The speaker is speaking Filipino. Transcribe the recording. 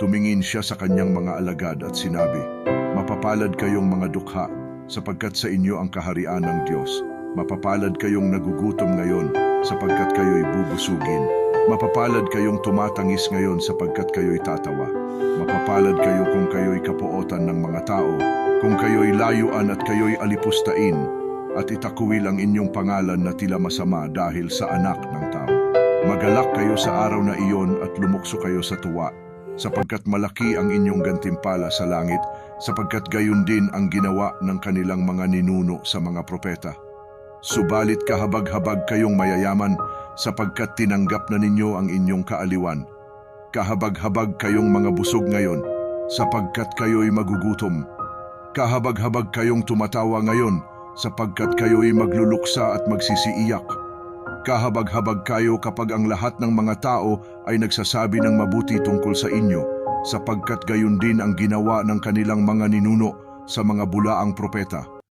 Tumingin siya sa kanyang mga alagad at sinabi, "Mapapalad kayong mga dukha, sapagkat sa inyo ang kaharian ng Diyos. Mapapalad kayong nagugutom ngayon, sapagkat kayo'y bubusugin. Mapapalad kayong tumatangis ngayon, sapagkat kayo'y tatawa. Mapapalad kayo kung kayo'y kapuotan ng mga tao, kung kayo'y layuan at kayo'y alipustain, at itakwil ang inyong pangalan na tila masama dahil sa anak ng tao. Magalak kayo sa araw na iyon at lumukso kayo sa tuwa, sapagkat malaki ang inyong gantimpala sa langit, sapagkat gayon din ang ginawa ng kanilang mga ninuno sa mga propeta. Subalit kahabag-habag kayong mayayaman, sapagkat tinanggap na ninyo ang inyong kaaliwan. Kahabag-habag kayong mga busog ngayon, sapagkat kayo'y magugutom. Kahabag-habag kayong tumatawa ngayon, sapagkat kayo'y magluluksa at magsisiiyak. Kahabag-habag kayo kapag ang lahat ng mga tao ay nagsasabi ng mabuti tungkol sa inyo, sapagkat gayon din ang ginawa ng kanilang mga ninuno sa mga bulaang propeta.